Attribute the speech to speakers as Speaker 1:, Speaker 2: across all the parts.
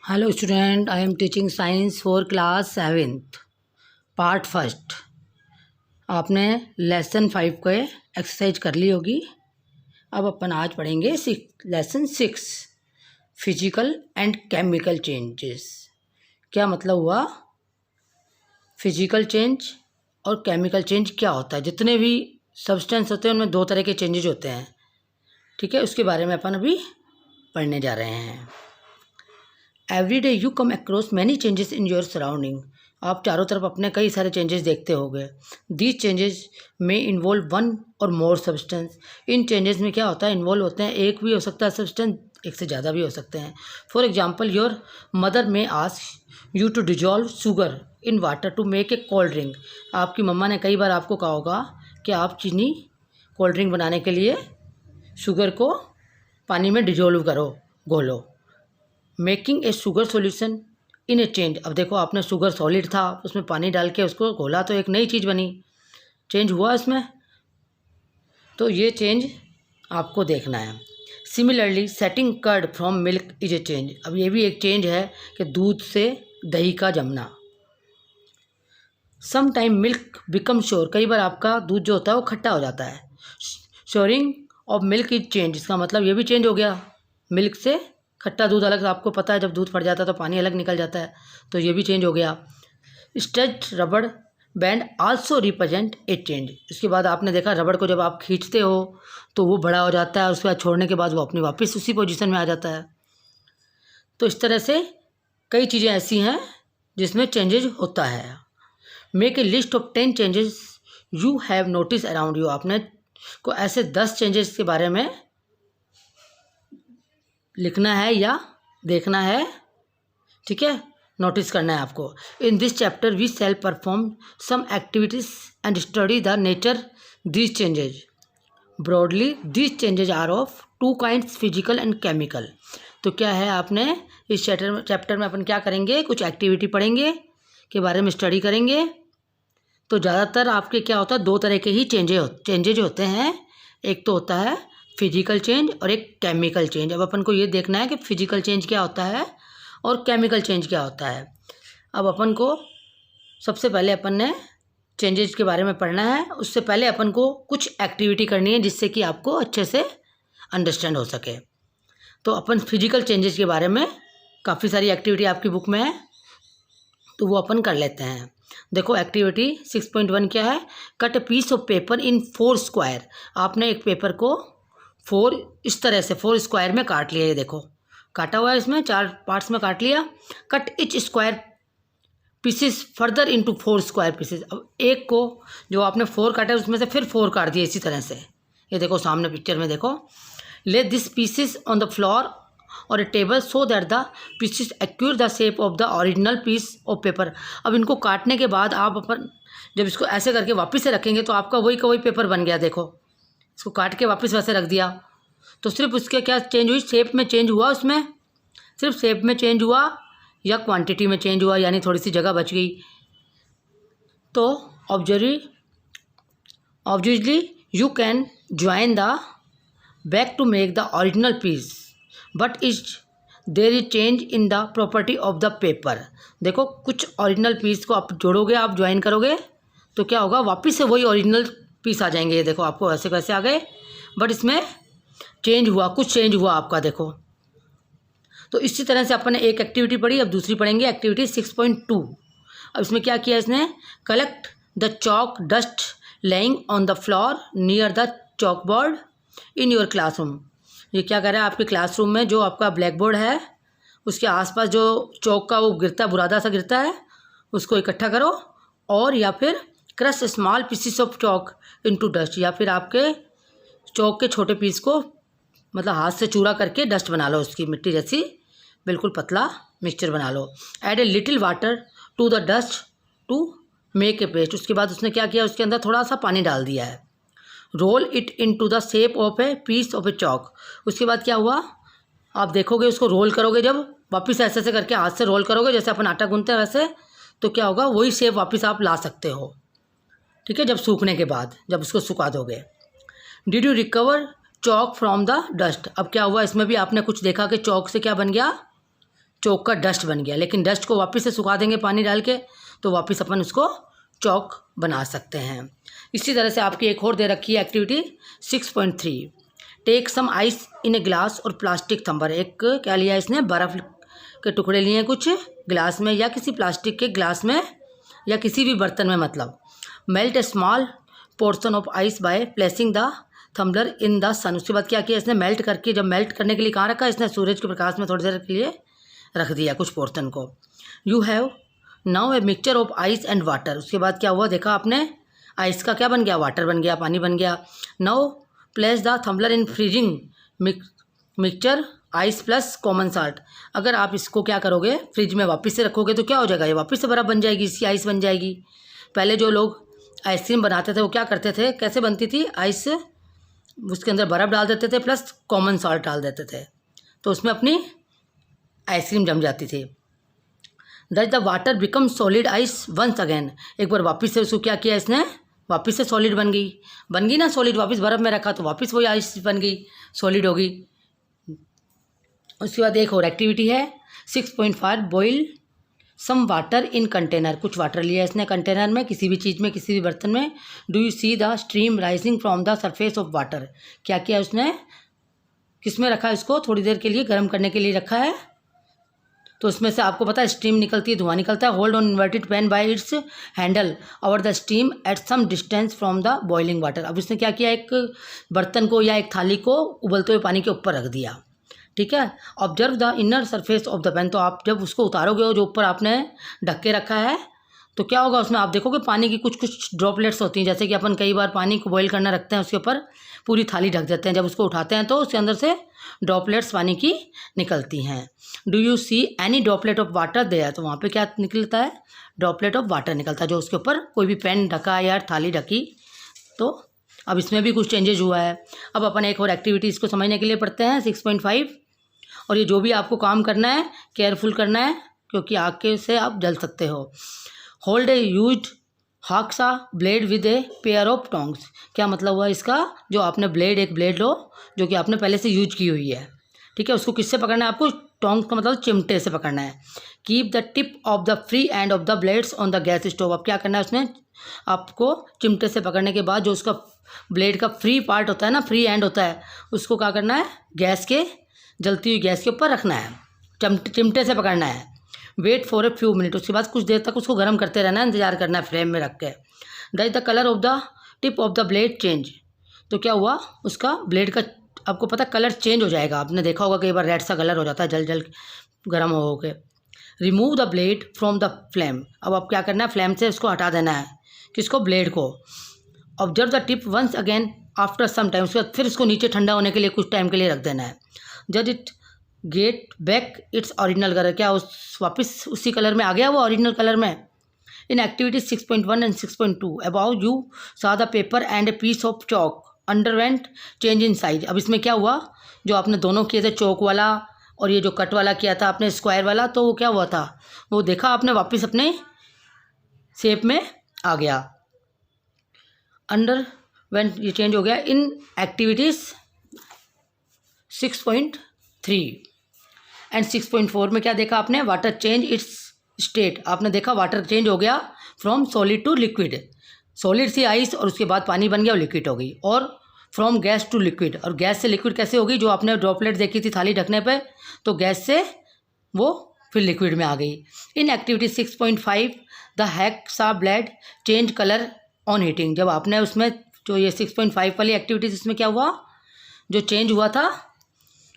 Speaker 1: Hello student, I am teaching science for class 7th part first. आपने lesson 5 को exercise कर ली होगी। अब अपन आज पढ़ेंगे lesson 6 physical and chemical changes. क्या मतलब हुआ? फिजिकल चेंज और केमिकल चेंज क्या होता है। जितने भी सब्सटेंस होते हैं उनमें दो तरह के चेंजेज होते हैं, ठीक है। उसके बारे में अपन अभी पढ़ने जा रहे हैं। Every day you come across many changes in your surrounding. आप चारों तरफ अपने कई सारे चेंजेस देखते होंगे। दीज चेंजेस में इन्वॉल्व वन और मोर सब्सटेंस। इन चेंजेस में क्या होता है? इन्वॉल्व होते हैं, एक भी हो सकता है सब्सटेंस, एक से ज़्यादा भी हो सकते हैं। For example, your mother may ask you to dissolve sugar in water to make a cold drink. आपकी मम्मा ने कई बार आपको कहा होगा कि आप चीनी कोल्ड ड्रिंक बनाने के लिए शुगर को पानी में डिजॉल्व करो, घोलो। Making a sugar solution in a change. अब देखो, आपने शुगर सॉलिड था, उसमें पानी डाल के उसको घोला तो एक नई चीज़ बनी, चेंज हुआ इसमें। तो ये चेंज आपको देखना है। Similarly setting curd from milk is a change. अब ये भी एक चेंज है कि दूध से दही का जमना। Some time milk become sure. कई बार आपका दूध जो होता है वो खट्टा हो जाता है। श्योरिंग ऑफ मिल्क इज चेंज। इसका मतलब ये भी चेंज हो गया, मिल्क से खट्टा दूध अलग। आपको पता है जब दूध फट जाता है तो पानी अलग निकल जाता है, तो ये भी चेंज हो गया। स्ट्रेच रबड़ band also represent a change. इसके बाद आपने देखा रबड़ को जब आप खींचते हो तो वो बड़ा हो जाता है, उसके बाद छोड़ने के बाद वो अपनी वापस उसी पोजीशन में आ जाता है। तो इस तरह से कई चीज़ें ऐसी हैं जिसमें चेंजेज होता है। Make a list of 10 changes you have notice around you. आपने को ऐसे 10 चेंजेस के बारे में लिखना है या देखना है, ठीक है, नोटिस करना है आपको। In this chapter we shall perform some activities and study the nature these changes. Broadly these changes are of 2 kinds, physical and chemical. तो क्या है, आपने इस चैप्टर में अपन क्या करेंगे, कुछ एक्टिविटी पढ़ेंगे, के बारे में स्टडी करेंगे। तो ज़्यादातर आपके क्या होता है, दो तरह के ही चेंजेज होते हैं। एक तो होता है फिजिकल चेंज और एक केमिकल चेंज। अब अपन को ये देखना है कि फिजिकल चेंज क्या होता है और केमिकल चेंज क्या होता है। अब अपन को सबसे पहले अपन ने चेंजेस के बारे में पढ़ना है। उससे पहले अपन को कुछ एक्टिविटी करनी है जिससे कि आपको अच्छे से अंडरस्टैंड हो सके। तो अपन फिजिकल चेंजेस के बारे में काफ़ी सारी एक्टिविटी आपकी बुक में है, तो वो अपन कर लेते हैं। देखो, एक्टिविटी 6.1 क्या है? Cut a piece of paper in 4 square. आपने एक पेपर को 4 इस तरह से 4 स्क्वायर में काट लिया। ये देखो काटा हुआ है, इसमें 4 पार्ट्स में काट लिया। Cut etch square pieces further into 4 square pieces. अब एक को जो आपने 4 काटा है उसमें से फिर 4 काट दिए इसी तरह से। ये देखो सामने पिक्चर में देखो। Lay this pieces on the floor और a table so that the pieces acquire the shape of the original piece of paper. अब इनको काटने के बाद आप अपन जब इसको ऐसे करके वापस से रखेंगे तो आपका वही का वही पेपर बन गया। देखो, इसको काट के वापस वैसे रख दिया तो सिर्फ उसके क्या चेंज हुई, शेप में चेंज हुआ, उसमें सिर्फ शेप में चेंज हुआ या क्वांटिटी में चेंज हुआ, यानी थोड़ी सी जगह बच गई। तो obviously you can join the back to make the original piece but is there is change in the property of the paper. देखो, कुछ ओरिजिनल पीस को आप जोड़ोगे, आप ज्वाइन करोगे तो क्या होगा, वापस से वही ओरिजिनल पीस आ जाएंगे। ये देखो आपको वैसे कैसे आ गए, बट इसमें चेंज हुआ, कुछ चेंज हुआ आपका। देखो, तो इसी तरह से अपन ने एक एक्टिविटी पढ़ी। अब दूसरी पढ़ेंगे, एक्टिविटी 6.2। अब इसमें क्या किया इसने? Collect the chalk dust laying on the floor near the chalk board in your classroom. ये क्या कर रहा है, आपके क्लासरूम में जो आपका ब्लैक बोर्ड है उसके आसपास जो चौक का वो गिरता है, बुरादा सा गिरता है, उसको इकट्ठा करो। और या फिर crush small pieces of chalk into dust. या फिर आपके चौक के छोटे पीस को मतलब हाथ से चूरा करके डस्ट बना लो, उसकी मिट्टी जैसी बिल्कुल पतला मिक्सचर बना लो। Add a little water to the dust to make a paste. उसके बाद उसने क्या किया, उसके अंदर थोड़ा सा पानी डाल दिया है। Roll it into the shape of a piece of a chalk. उसके बाद क्या हुआ, आप देखोगे उसको रोल करोगे, जब वापस ऐसे ऐसे करके हाथ से रोल करोगे जैसे अपन आटा गूंथते हैं वैसे, तो क्या होगा, वही शेप वापस आप ला सकते हो, ठीक है, जब सूखने के बाद, जब उसको सुखा दोगे। Did you recover chalk from the dust. अब क्या हुआ, इसमें भी आपने कुछ देखा कि चॉक से क्या बन गया, चौक का डस्ट बन गया, लेकिन डस्ट को वापस से सुखा देंगे पानी डाल के तो वापस अपन उसको चौक बना सकते हैं। इसी तरह से आपकी एक और दे रखी है activity 6.3, take some ice in a glass और प्लास्टिक थम्बर। एक क्या लिया इसने, बर्फ़ के टुकड़े लिए हैं कुछ ग्लास में या किसी प्लास्टिक के ग्लास में या किसी भी बर्तन में, मतलब melt a small portion of ice by placing the tumbler in the sun. उसके बाद क्या किया इसने, मेल्ट करके, जब मेल्ट करने के लिए कहाँ रखा, इसने सूरज के प्रकाश में थोड़ी देर के लिए रख दिया कुछ पोर्शन को। You have now a mixture of ice and water. उसके बाद क्या हुआ, देखा आपने, आइस का क्या बन गया, वाटर बन गया, पानी बन गया। Now place the tumbler in freezing mixture ice plus common salt. अगर आप इसको क्या करोगे, फ्रिज में वापस से रखोगे तो क्या हो जाएगा, ये वापस से बर्फ़ बन जाएगी, इसकी आइस बन जाएगी। पहले जो लोग आइसक्रीम बनाते थे वो क्या करते थे, कैसे बनती थी आइस, उसके अंदर बर्फ़ डाल देते थे प्लस कॉमन साल्ट डाल देते थे, तो उसमें अपनी आइसक्रीम जम जाती थी। That the water become solid ice once again. एक बार वापस से उसको क्या किया इसने, वापस से सॉलिड बन गई ना सॉलिड, वापस बर्फ़ में रखा तो वापस वही आइस बन गई, सॉलिड होगी। उसके बाद एक और एक्टिविटी है 6.5, boil some water in container. कुछ वाटर लिया इसने कंटेनर में, किसी भी चीज़ में, किसी भी बर्तन में। Do you see the stream rising from the surface of water. क्या किया उसने, किस में रखा है इसको, थोड़ी देर के लिए गर्म करने के लिए रखा है, तो उसमें से आपको पता है स्टीम निकलती है, धुआं निकलता है। Hold on inverted pan by its handle over the steam at some distance from the boiling water. अब इसने क्या किया, एक बर्तन को या एक थाली को उबलते हुए पानी के ऊपर रख दिया, ठीक है। Observe the inner surface of the pan. तो आप जब उसको उतारोगे, जो ऊपर आपने ढक के रखा है, तो क्या होगा उसमें, आप देखोगे पानी की कुछ कुछ ड्रॉपलेट्स होती हैं, जैसे कि अपन कई बार पानी को बॉईल करना रखते हैं, उसके ऊपर पूरी थाली ढक देते हैं, जब उसको उठाते हैं तो उसके अंदर से ड्रॉपलेट्स पानी की निकलती हैं। Do you see any droplet of water there. तो वहाँ पे क्या निकलता है, ड्रॉपलेट ऑफ वाटर निकलता है, जो उसके ऊपर कोई भी पैन ढका या थाली ढकी। तो अब इसमें भी कुछ चेंजेज हुआ है। अब अपन एक और एक्टिविटी इसको समझने के लिए पढ़ते हैं 6.5। और ये जो भी आपको काम करना है केयरफुल करना है, क्योंकि आग के से आप जल सकते हो। Hold a used hacksaw blade with a pair of tongs. क्या मतलब हुआ इसका, जो आपने एक ब्लेड लो जो कि आपने पहले से यूज की हुई है, ठीक है, उसको किससे पकड़ना है आपको, टोंग्स का मतलब चिमटे से पकड़ना है। Keep the tip of the free end of the blades on the gas stove. अब क्या करना है उसमें, आपको चिमटे से पकड़ने के बाद जो उसका ब्लेड का फ्री पार्ट होता है ना, फ्री एंड होता है, उसको क्या करना है, गैस के जलती हुई गैस के ऊपर रखना है, चिमटे से पकड़ना है। Wait for a few minute. उसके बाद कुछ देर तक उसको गर्म करते रहना है, इंतजार करना है फ्लेम में रख के। That the colour of the tip of the blade change. तो क्या हुआ, उसका ब्लेड का आपको पता कलर चेंज हो जाएगा, आपने देखा होगा कई बार रेड सा कलर हो जाता है जल जल गर्म हो के। Remove the blade from the flame. अब आप क्या करना है, फ्लेम से उसको हटा देना है, किसको, ब्लेड को। Observe the tip once again after some time. उसके बाद फिर उसको नीचे ठंडा होने के लिए कुछ टाइम के लिए रख देना है। जब it get back its original colour. क्या उस वापस उसी कलर में आ गया वो ओरिजिनल कलर में। In activity 6.1 and 6.2 about you saw the paper and a piece of chalk underwent change in size. अब इसमें क्या हुआ, जो आपने दोनों किए थे, चौक वाला और ये जो कट वाला किया था आपने स्क्वायर वाला, तो वो क्या हुआ था, वो देखा आपने वापस अपने शेप में आ गया, अंडरवेंट ये चेंज हो गया। इन एक्टिविटीज़ 6.3 एंड 6.4 में क्या देखा आपने, वाटर चेंज इट्स स्टेट। आपने देखा वाटर चेंज हो गया from solid to liquid. Solid सी आइस और उसके बाद पानी बन गया और लिक्विड हो गई। और फ्रॉम गैस टू लिक्विड, और गैस से लिक्विड कैसे होगी, जो आपने ड्रॉपलेट देखी थी थाली ढकने पे, तो गैस से वो फिर लिक्विड में आ गई। In activity 6.5 the hexa blade change colour on heating. जब आपने उसमें जो ये 6.5 वाली एक्टिविटीज, इसमें क्या हुआ, जो चेंज हुआ था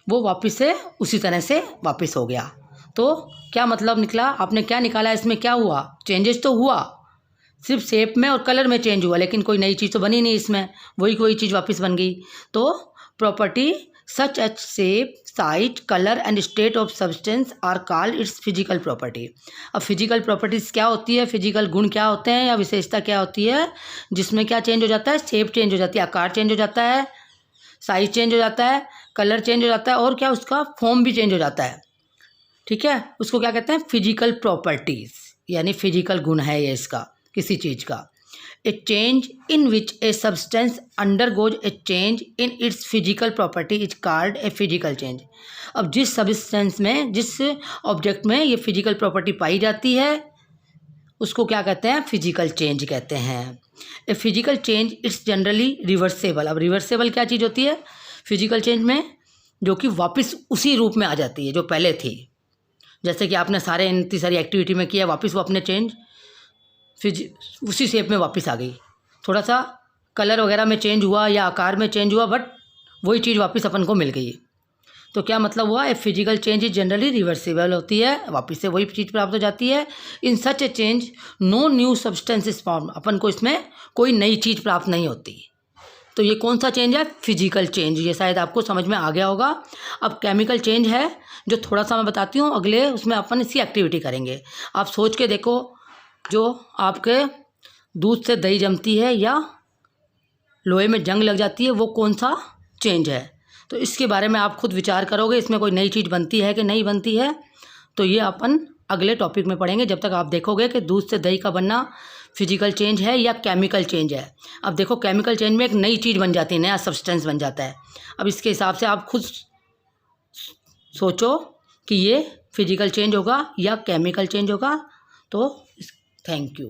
Speaker 1: वो वापस से उसी तरह से वापस हो गया। तो क्या मतलब निकला, आपने क्या निकाला, इसमें क्या हुआ, चेंजेस तो हुआ, सिर्फ शेप में और कलर में चेंज हुआ, लेकिन कोई नई चीज़ तो बनी नहीं इसमें, वही कोई चीज़ वापस बन गई। तो property such as shape size colour and state of substance are called its physical property. अब फिजिकल प्रॉपर्टीज़ क्या होती है, फिजिकल गुण क्या होते हैं या विशेषता क्या होती है, जिसमें क्या चेंज हो जाता है, शेप चेंज हो जाती है, आकार चेंज हो जाता है, साइज चेंज हो जाता है, कलर चेंज हो जाता है, और क्या उसका फॉर्म भी चेंज हो जाता है, ठीक है। उसको क्या कहते हैं, फिजिकल प्रॉपर्टीज़, यानी फिजिकल गुण है ये इसका, किसी चीज़ का। ए change in which a substance undergoes A change in its physical property is called a physical change. अब जिस सब्सटेंस में, जिस ऑब्जेक्ट में ये फिजिकल प्रॉपर्टी पाई जाती है उसको क्या कहते हैं? फिजिकल चेंज कहते हैं। A physical change it's generally reversible. अब रिवर्सेबल क्या चीज़ होती है फिजिकल चेंज में? जो कि वापस उसी रूप में आ जाती है जो पहले थी। जैसे कि आपने सारे इतनी सारी एक्टिविटी में किया, वापस वो अपने चेंज उसी शेप में वापस आ गई। थोड़ा सा कलर वगैरह में चेंज हुआ या आकार में चेंज हुआ, बट वही चीज़ वापस अपन को मिल गई। तो क्या मतलब हुआ? A physical change is generally reversible होती है, वापस से वही चीज़ प्राप्त हो जाती है। In such a change no new substance is form. अपन को इसमें कोई नई चीज़ प्राप्त नहीं होती। तो ये कौन सा चेंज है? Physical change. ये शायद आपको समझ में आ गया होगा। अब केमिकल चेंज है जो थोड़ा सा मैं बताती हूँ, अगले उसमें अपन इसकी एक्टिविटी करेंगे। आप सोच के देखो, जो आपके दूध से दही जमती है या लोहे में जंग लग जाती है, वो कौन सा चेंज है? तो इसके बारे में आप खुद विचार करोगे, इसमें कोई नई चीज़ बनती है कि नहीं बनती है। तो ये अपन अगले टॉपिक में पढ़ेंगे, जब तक आप देखोगे कि दूध से दही का बनना फिजिकल चेंज है या केमिकल चेंज है। अब देखो, केमिकल चेंज में एक नई चीज़ बन जाती है, नया सब्सटेंस बन जाता है। अब इसके हिसाब से आप खुद सोचो कि ये फिजिकल चेंज होगा या केमिकल चेंज होगा। तो थैंक यू।